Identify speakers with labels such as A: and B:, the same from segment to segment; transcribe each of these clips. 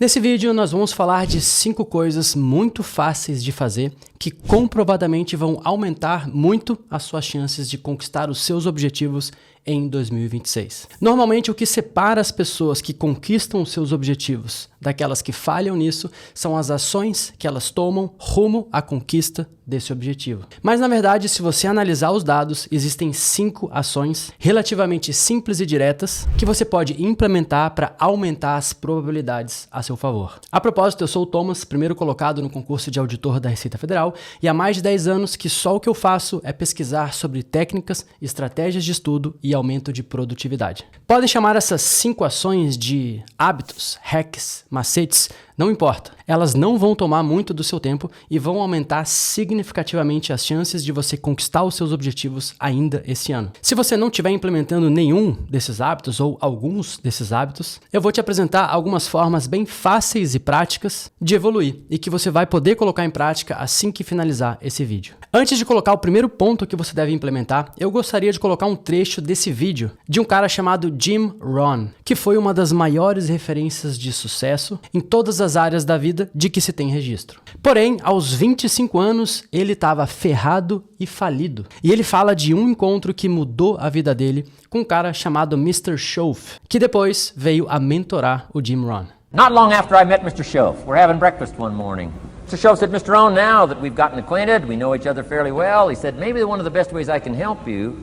A: Nesse vídeo nós vamos falar de 5 coisas muito fáceis de fazer que comprovadamente vão aumentar muito as suas chances de conquistar os seus objetivos em 2026. Normalmente o que separa as pessoas que conquistam os seus objetivos daquelas que falham nisso são as ações que elas tomam rumo à conquista desse objetivo. Mas na verdade, se você analisar os dados, existem 5 ações relativamente simples e diretas que você pode implementar para aumentar as probabilidades a seu favor. A propósito, eu sou o Thomas, primeiro colocado no concurso de auditor da Receita Federal, e há mais de 10 anos que só o que eu faço é pesquisar sobre técnicas, estratégias de estudo e aumento de produtividade. Podem chamar essas 5 ações de hábitos, hacks, macetes, não importa. Elas não vão tomar muito do seu tempo e vão aumentar significativamente as chances de você conquistar os seus objetivos ainda esse ano. Se você não estiver implementando nenhum desses hábitos ou alguns desses hábitos, eu vou te apresentar algumas formas bem fáceis e práticas de evoluir e que você vai poder colocar em prática assim que finalizar esse vídeo. Antes de colocar o primeiro ponto que você deve implementar, eu gostaria de colocar um trecho desse vídeo de um cara chamado Jim Rohn, que foi uma das maiores referências de sucesso em todas as áreas da vida de que se tem registro. Porém, aos 25 anos, ele estava ferrado e falido. E ele fala de um encontro que mudou a vida dele com um cara chamado Mr. Shoaff, que depois veio a mentorar o Jim Rohn.
B: Not long after I met Mr. Shoaff, we're having breakfast one morning. Mr. Shoaff said, "Mr. Rohn, now that we've gotten acquainted, we know each other fairly well," he said, "maybe one of the best ways I can help you,"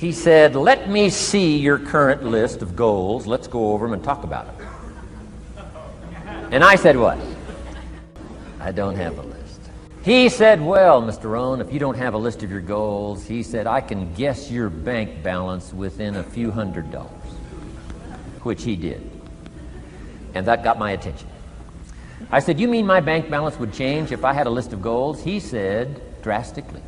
B: he said, "let me see your current list of goals. Let's go over them and talk about it." And I said, "What? I don't have a list." He said, "Well, Mr. Rohn, if you don't have a list of your goals," he said, "I can guess your bank balance within a few $100s," which he did. And that got my attention. I said, "You mean my bank balance would change if I had a list of goals?" He said, "Drastically."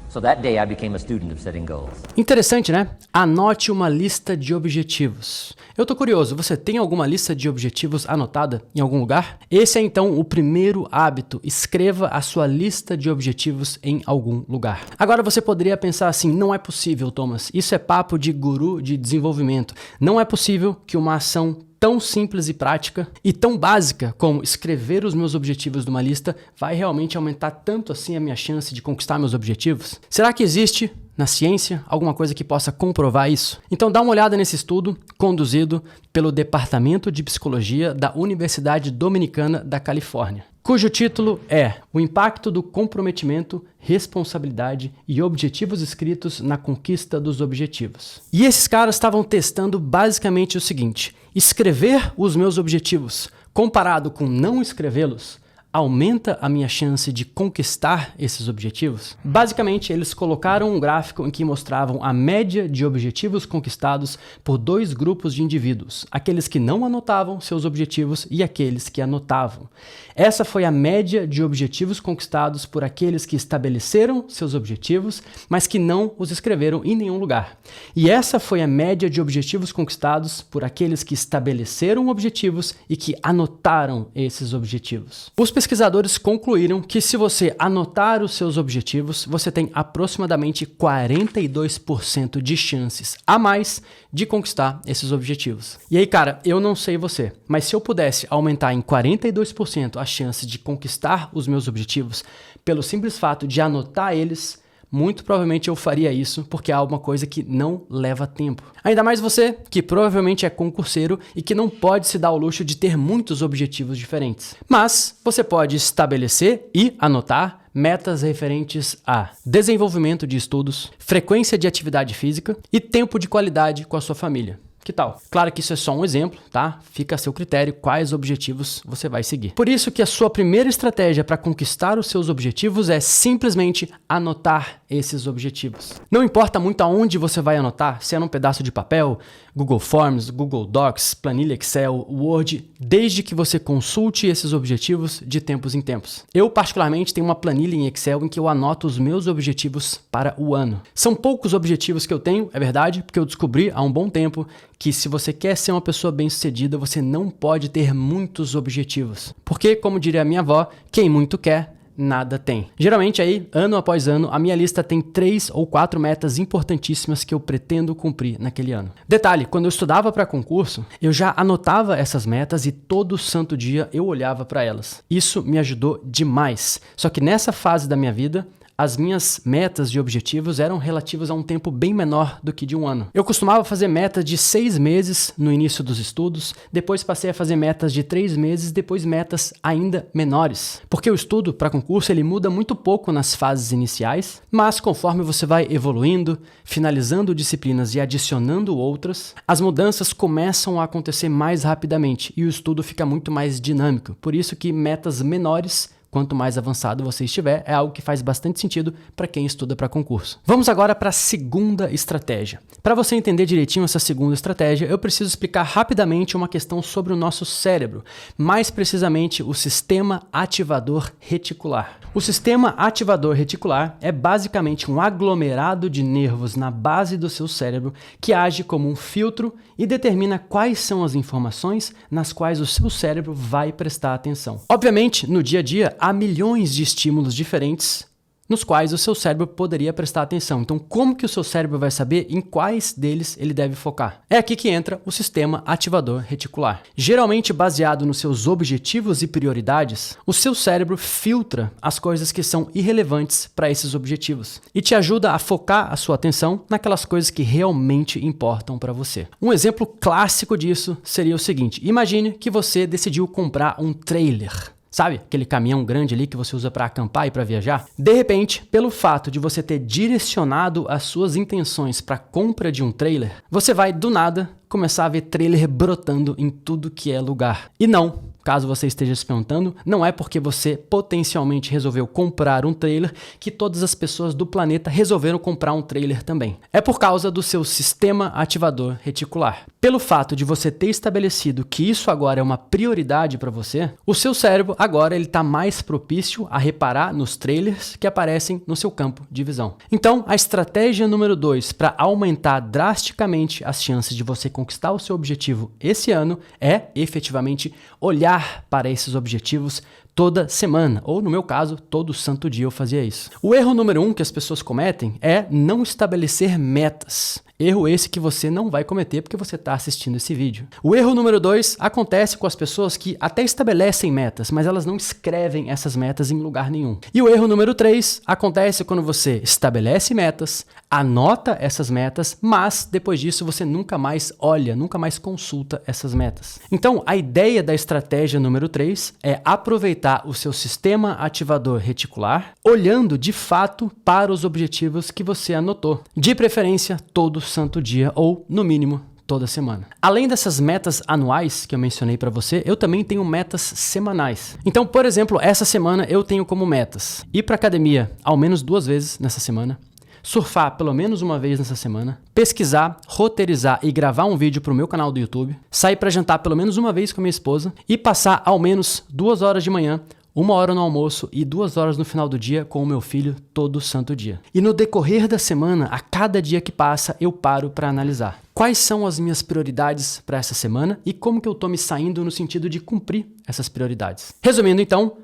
B: So that day I became a student of setting goals.
A: Interessante, né? Anote uma lista de objetivos. Eu tô curioso, você tem alguma lista de objetivos anotada em algum lugar? Esse é então o primeiro hábito. Escreva a sua lista de objetivos em algum lugar. Agora você poderia pensar assim, não é possível, Thomas. Isso é papo de guru de desenvolvimento. Não é possível que uma ação tão simples e prática e tão básica como escrever os meus objetivos numa lista vai realmente aumentar tanto assim a minha chance de conquistar meus objetivos? Será que existe na ciência alguma coisa que possa comprovar isso? Então dá uma olhada nesse estudo conduzido pelo Departamento de Psicologia da Universidade Dominicana da Califórnia, cujo título é O Impacto do Comprometimento, Responsabilidade e Objetivos Escritos na Conquista dos Objetivos. E esses caras estavam testando basicamente o seguinte: escrever os meus objetivos comparado com não escrevê-los aumenta a minha chance de conquistar esses objetivos? Basicamente, eles colocaram um gráfico em que mostravam a média de objetivos conquistados por 2 grupos de indivíduos, aqueles que não anotavam seus objetivos e aqueles que anotavam. Essa foi a média de objetivos conquistados por aqueles que estabeleceram seus objetivos, mas que não os escreveram em nenhum lugar. E essa foi a média de objetivos conquistados por aqueles que estabeleceram objetivos e que anotaram esses objetivos. Os pesquisadores concluíram que se você anotar os seus objetivos, você tem aproximadamente 42% de chances a mais de conquistar esses objetivos. E aí, cara, eu não sei você, mas se eu pudesse aumentar em 42% a chance de conquistar os meus objetivos pelo simples fato de anotar eles, muito provavelmente eu faria isso, porque é uma coisa que não leva tempo. Ainda mais você, que provavelmente é concurseiro e que não pode se dar ao luxo de ter muitos objetivos diferentes. Mas você pode estabelecer e anotar metas referentes a desenvolvimento de estudos, frequência de atividade física e tempo de qualidade com a sua família. Que tal? Claro que isso é só um exemplo, tá? Fica a seu critério quais objetivos você vai seguir. Por isso que a sua primeira estratégia para conquistar os seus objetivos é simplesmente anotar esses objetivos. Não importa muito aonde você vai anotar, se é num pedaço de papel, Google Forms, Google Docs, planilha Excel, Word, desde que você consulte esses objetivos de tempos em tempos. Eu, particularmente, tenho uma planilha em Excel em que eu anoto os meus objetivos para o ano. São poucos objetivos que eu tenho, é verdade, porque eu descobri há um bom tempo que se você quer ser uma pessoa bem-sucedida, você não pode ter muitos objetivos. Porque, como diria a minha avó, quem muito quer, nada tem. Geralmente aí, ano após ano, a minha lista tem 3 ou 4 metas importantíssimas que eu pretendo cumprir naquele ano. Detalhe, quando eu estudava para concurso, eu já anotava essas metas e todo santo dia eu olhava para elas. Isso me ajudou demais. Só que nessa fase da minha vida, as minhas metas e objetivos eram relativos a um tempo bem menor do que de um ano. Eu costumava fazer metas de 6 meses no início dos estudos, depois passei a fazer metas de 3 meses, depois metas ainda menores. Porque o estudo para concurso ele muda muito pouco nas fases iniciais, mas conforme você vai evoluindo, finalizando disciplinas e adicionando outras, as mudanças começam a acontecer mais rapidamente e o estudo fica muito mais dinâmico. Por isso que metas menores, quanto mais avançado você estiver, é algo que faz bastante sentido para quem estuda para concurso. Vamos agora para a segunda estratégia. Para você entender direitinho essa segunda estratégia, eu preciso explicar rapidamente uma questão sobre o nosso cérebro, mais precisamente o sistema ativador reticular. O sistema ativador reticular é basicamente um aglomerado de nervos na base do seu cérebro que age como um filtro e determina quais são as informações nas quais o seu cérebro vai prestar atenção. Obviamente, no dia a dia, há milhões de estímulos diferentes nos quais o seu cérebro poderia prestar atenção. Então, como que o seu cérebro vai saber em quais deles ele deve focar? É aqui que entra o sistema ativador reticular. Geralmente baseado nos seus objetivos e prioridades, o seu cérebro filtra as coisas que são irrelevantes para esses objetivos e te ajuda a focar a sua atenção naquelas coisas que realmente importam para você. Um exemplo clássico disso seria o seguinte: imagine que você decidiu comprar um trailer. Sabe, aquele caminhão grande ali que você usa para acampar e para viajar? De repente, pelo fato de você ter direcionado as suas intenções para a compra de um trailer, você vai, do nada, começar a ver trailer brotando em tudo que é lugar. E não, caso você esteja se perguntando, não é porque você potencialmente resolveu comprar um trailer que todas as pessoas do planeta resolveram comprar um trailer também. É por causa do seu sistema ativador reticular. Pelo fato de você ter estabelecido que isso agora é uma prioridade para você, o seu cérebro agora ele está mais propício a reparar nos trailers que aparecem no seu campo de visão. Então, a estratégia número 2 para aumentar drasticamente as chances de você conquistar o seu objetivo esse ano é, efetivamente, olhar para esses objetivos toda semana, ou no meu caso, todo santo dia eu fazia isso. O erro número 1 que as pessoas cometem é não estabelecer metas. Erro esse que você não vai cometer porque você está assistindo esse vídeo. O erro número 2 acontece com as pessoas que até estabelecem metas, mas elas não escrevem essas metas em lugar nenhum. E o erro número 3 acontece quando você estabelece metas, anota essas metas, mas depois disso você nunca mais olha, nunca mais consulta essas metas. Então, a ideia da estratégia número 3 é aproveitar o seu sistema ativador reticular, olhando de fato para os objetivos que você anotou. De preferência, todo santo dia ou, no mínimo, toda semana. Além dessas metas anuais que eu mencionei para você, eu também tenho metas semanais. Então, por exemplo, essa semana eu tenho como metas ir para academia ao menos 2 vezes nessa semana, surfar pelo menos uma vez nessa semana, pesquisar, roteirizar e gravar um vídeo para o meu canal do YouTube, sair para jantar pelo menos uma vez com a minha esposa e passar ao menos 2 horas de manhã, 1 hora no almoço e 2 horas no final do dia com o meu filho todo santo dia. E no decorrer da semana, a cada dia que passa, eu paro para analisar. Quais são as minhas prioridades para essa semana e como que eu tô me saindo no sentido de cumprir essas prioridades. Resumindo então,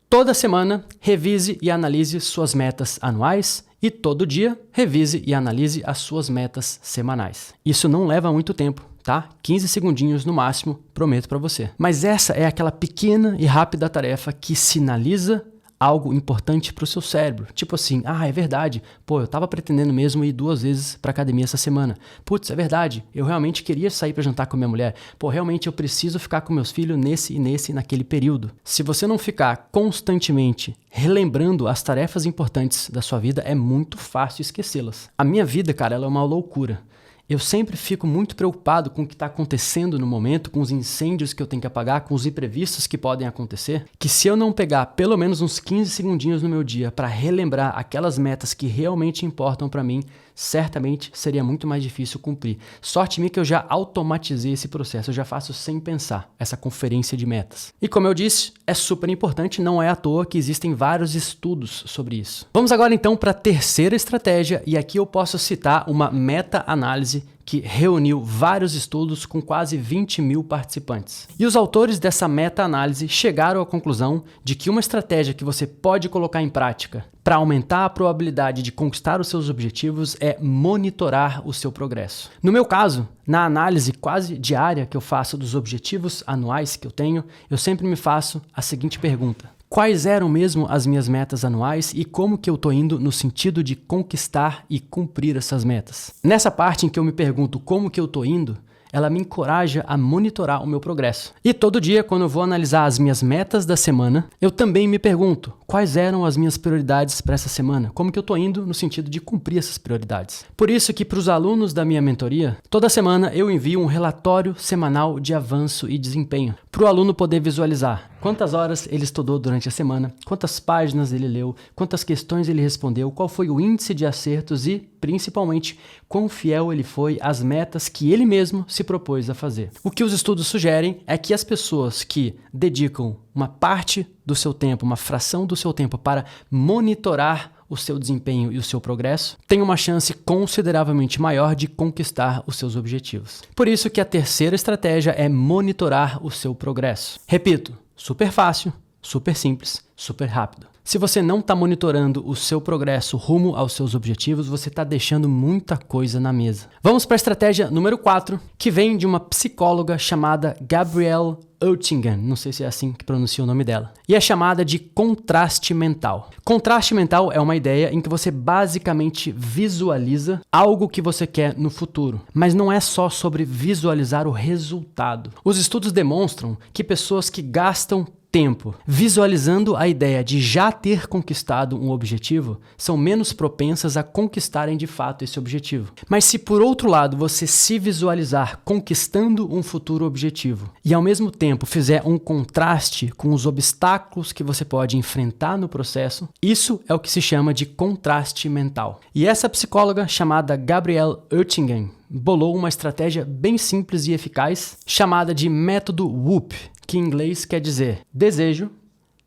A: toda semana revise e analise suas metas anuais e todo dia revise e analise as suas metas semanais. Isso não leva muito tempo, tá? 15 segundinhos no máximo, prometo para você. Mas essa é aquela pequena e rápida tarefa que sinaliza algo importante para o seu cérebro. Tipo assim, é verdade, pô, eu tava pretendendo mesmo ir 2 vezes para academia essa semana. Putz, é verdade, eu realmente queria sair para jantar com minha mulher. Pô, realmente eu preciso ficar com meus filhos nesse e naquele período. Se você não ficar constantemente relembrando as tarefas importantes da sua vida, é muito fácil esquecê-las. A minha vida, cara, ela é uma loucura. Eu sempre fico muito preocupado com o que está acontecendo no momento, com os incêndios que eu tenho que apagar, com os imprevistos que podem acontecer, que se eu não pegar pelo menos uns 15 segundinhos no meu dia para relembrar aquelas metas que realmente importam para mim, certamente seria muito mais difícil cumprir. Sorte minha que eu já automatizei esse processo, eu já faço sem pensar essa conferência de metas. E como eu disse, é super importante, não é à toa que existem vários estudos sobre isso. Vamos agora então para a terceira estratégia, e aqui eu posso citar uma meta-análise que reuniu vários estudos com quase 20 mil participantes. E os autores dessa meta-análise chegaram à conclusão de que uma estratégia que você pode colocar em prática para aumentar a probabilidade de conquistar os seus objetivos é monitorar o seu progresso. No meu caso, na análise quase diária que eu faço dos objetivos anuais que eu tenho, eu sempre me faço a seguinte pergunta: quais eram mesmo as minhas metas anuais e como que eu tô indo no sentido de conquistar e cumprir essas metas? Nessa parte em que eu me pergunto como que eu tô indo, ela me encoraja a monitorar o meu progresso. E todo dia, quando eu vou analisar as minhas metas da semana, eu também me pergunto quais eram as minhas prioridades para essa semana, como que eu tô indo no sentido de cumprir essas prioridades. Por isso que para os alunos da minha mentoria, toda semana eu envio um relatório semanal de avanço e desempenho, para o aluno poder visualizar quantas horas ele estudou durante a semana, quantas páginas ele leu, quantas questões ele respondeu, qual foi o índice de acertos e, principalmente, quão fiel ele foi às metas que ele mesmo se propôs a fazer. O que os estudos sugerem é que as pessoas que dedicam uma parte do seu tempo, uma fração do seu tempo para monitorar o seu desempenho e o seu progresso, têm uma chance consideravelmente maior de conquistar os seus objetivos. Por isso que a terceira estratégia é monitorar o seu progresso. Repito, super fácil, super simples, super rápido. Se você não está monitorando o seu progresso rumo aos seus objetivos, você está deixando muita coisa na mesa. Vamos para a estratégia número 4, que vem de uma psicóloga chamada Gabrielle Oettingen, não sei se é assim que pronuncia o nome dela, e é chamada de contraste mental. Contraste mental é uma ideia em que você basicamente visualiza algo que você quer no futuro, mas não é só sobre visualizar o resultado. Os estudos demonstram que pessoas que gastam tempo visualizando a ideia de já ter conquistado um objetivo são menos propensas a conquistarem de fato esse objetivo. Mas se por outro lado você se visualizar conquistando um futuro objetivo e ao mesmo tempo fizer um contraste com os obstáculos que você pode enfrentar no processo, isso é o que se chama de contraste mental. E essa psicóloga chamada Gabrielle Oettingen bolou uma estratégia bem simples e eficaz chamada de método WOOP, que em inglês quer dizer desejo,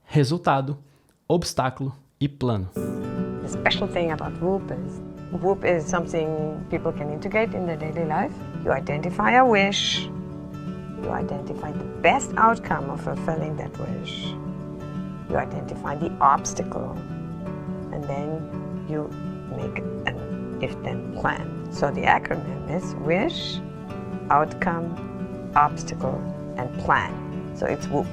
A: resultado, obstáculo e plano.
C: The special thing about WOOP is something people can integrate in their daily life. You identify a wish, you identify the best outcome of fulfilling that wish, you identify the obstacle, and then you make an if-then plan. So the acronym is wish, outcome, obstacle, and plan. So it's WOOP.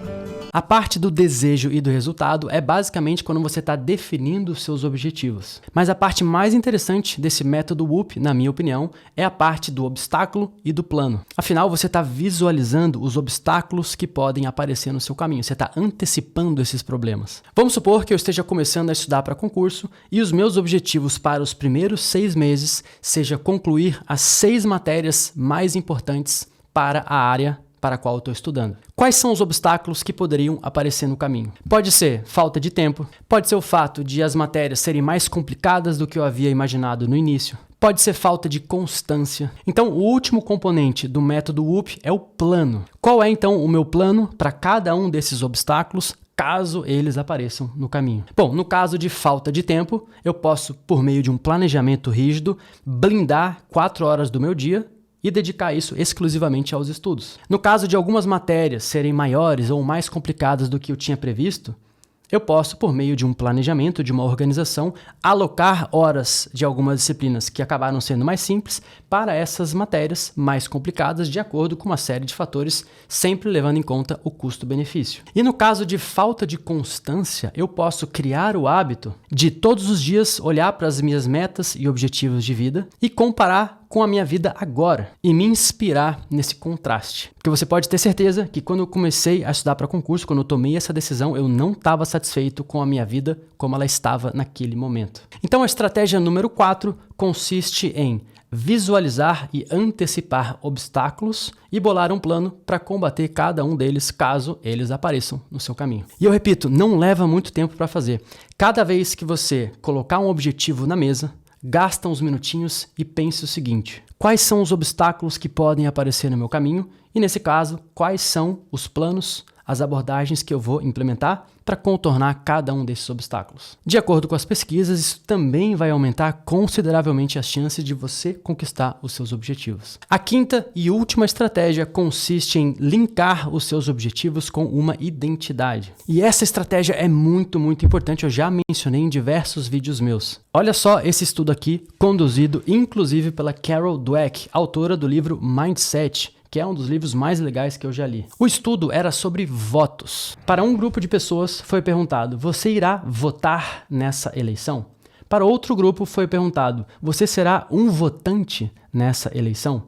A: A parte do desejo e do resultado é basicamente quando você está definindo os seus objetivos. Mas a parte mais interessante desse método WOOP, na minha opinião, é a parte do obstáculo e do plano. Afinal, você está visualizando os obstáculos que podem aparecer no seu caminho. Você está antecipando esses problemas. Vamos supor que eu esteja começando a estudar para concurso e os meus objetivos para os primeiros 6 meses seja concluir as 6 matérias mais importantes para a área para a qual eu estou estudando. Quais são os obstáculos que poderiam aparecer no caminho? Pode ser falta de tempo, pode ser o fato de as matérias serem mais complicadas do que eu havia imaginado no início, pode ser falta de constância. Então, o último componente do método WOOP é o plano. Qual é então o meu plano para cada um desses obstáculos, caso eles apareçam no caminho? Bom, no caso de falta de tempo, eu posso, por meio de um planejamento rígido, blindar 4 horas do meu dia e dedicar isso exclusivamente aos estudos. No caso de algumas matérias serem maiores ou mais complicadas do que eu tinha previsto, eu posso, por meio de um planejamento, de uma organização, alocar horas de algumas disciplinas que acabaram sendo mais simples para essas matérias mais complicadas, de acordo com uma série de fatores, sempre levando em conta o custo-benefício. E no caso de falta de constância, eu posso criar o hábito de todos os dias olhar para as minhas metas e objetivos de vida e comparar com a minha vida agora e me inspirar nesse contraste. Porque você pode ter certeza que quando eu comecei a estudar para concurso, quando eu tomei essa decisão, eu não estava satisfeito com a minha vida como ela estava naquele momento. Então a estratégia número 4 consiste em visualizar e antecipar obstáculos e bolar um plano para combater cada um deles caso eles apareçam no seu caminho. E eu repito, não leva muito tempo para fazer. Cada vez que você colocar um objetivo na mesa, gasta uns minutinhos e pense o seguinte: quais são os obstáculos que podem aparecer no meu caminho? E nesse caso, quais são os planos, as abordagens que eu vou implementar para contornar cada um desses obstáculos. De acordo com as pesquisas, isso também vai aumentar consideravelmente as chances de você conquistar os seus objetivos. A quinta e última estratégia consiste em linkar os seus objetivos com uma identidade. E essa estratégia é muito importante, eu já mencionei em diversos vídeos meus. Olha só esse estudo aqui, conduzido inclusive pela Carol Dweck, autora do livro Mindset, que é um dos livros mais legais que eu já li. O estudo era sobre votos. Para um grupo de pessoas foi perguntado: você irá votar nessa eleição? Para outro grupo foi perguntado: você será um votante nessa eleição?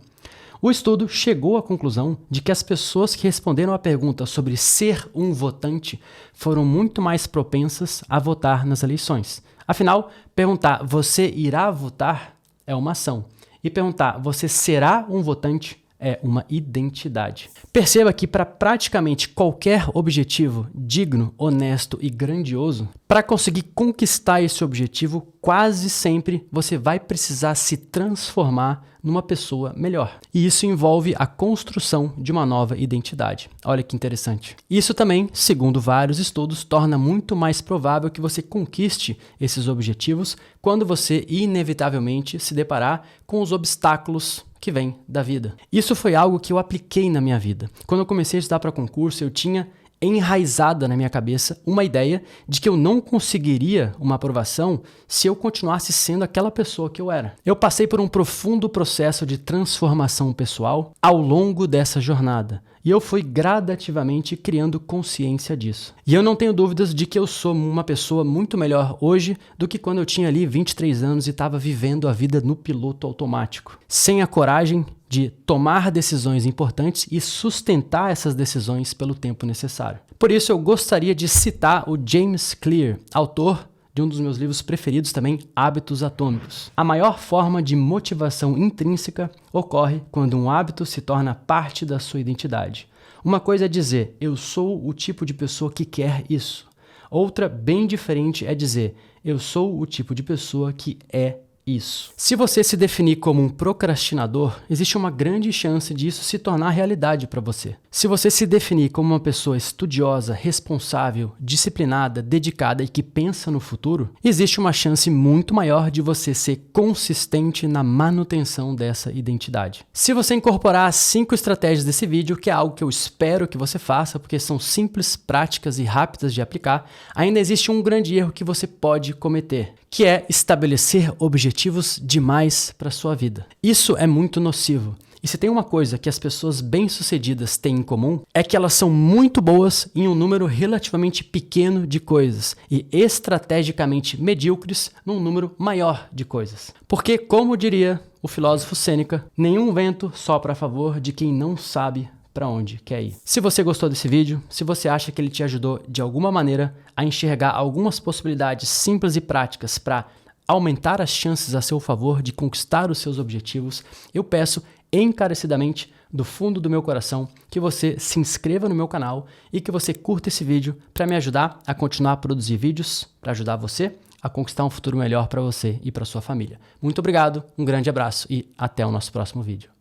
A: O estudo chegou à conclusão de que as pessoas que responderam à pergunta sobre ser um votante foram muito mais propensas a votar nas eleições. Afinal, perguntar você irá votar é uma ação, e perguntar você será um votante é uma identidade. Perceba que para praticamente qualquer objetivo digno, honesto e grandioso, para conseguir conquistar esse objetivo, quase sempre você vai precisar se transformar numa pessoa melhor. E isso envolve a construção de uma nova identidade. Olha que interessante. Isso também, segundo vários estudos, torna muito mais provável que você conquiste esses objetivos quando você inevitavelmente se deparar com os obstáculos que vem da vida. Isso foi algo que eu apliquei na minha vida. Quando eu comecei a estudar para concurso, eu tinha enraizada na minha cabeça uma ideia de que eu não conseguiria uma aprovação se eu continuasse sendo aquela pessoa que eu era. Eu passei por um profundo processo de transformação pessoal ao longo dessa jornada. E eu fui gradativamente criando consciência disso. E eu não tenho dúvidas de que eu sou uma pessoa muito melhor hoje do que quando eu tinha ali 23 anos e estava vivendo a vida no piloto automático. Sem a coragem de tomar decisões importantes e sustentar essas decisões pelo tempo necessário. Por isso eu gostaria de citar o James Clear, autor de um dos meus livros preferidos também, Hábitos Atômicos. A maior forma de motivação intrínseca ocorre quando um hábito se torna parte da sua identidade. Uma coisa é dizer, eu sou o tipo de pessoa que quer isso. Outra, bem diferente, é dizer, eu sou o tipo de pessoa que é isso. Se você se definir como um procrastinador, existe uma grande chance disso se tornar realidade para você. Se você se definir como uma pessoa estudiosa, responsável, disciplinada, dedicada e que pensa no futuro, existe uma chance muito maior de você ser consistente na manutenção dessa identidade. Se você incorporar as 5 estratégias desse vídeo, que é algo que eu espero que você faça, porque são simples, práticas e rápidas de aplicar, ainda existe um grande erro que você pode cometer, que é estabelecer objetivos demais para a sua vida. Isso é muito nocivo. E se tem uma coisa que as pessoas bem-sucedidas têm em comum, é que elas são muito boas em um número relativamente pequeno de coisas e estrategicamente medíocres num número maior de coisas. Porque, como diria o filósofo Sêneca, nenhum vento sopra a favor de quem não sabe para onde quer ir. Se você gostou desse vídeo, se você acha que ele te ajudou de alguma maneira a enxergar algumas possibilidades simples e práticas para aumentar as chances a seu favor de conquistar os seus objetivos, eu peço encarecidamente do fundo do meu coração que você se inscreva no meu canal e que você curta esse vídeo para me ajudar a continuar a produzir vídeos, para ajudar você a conquistar um futuro melhor para você e para sua família. Muito obrigado, um grande abraço e até o nosso próximo vídeo.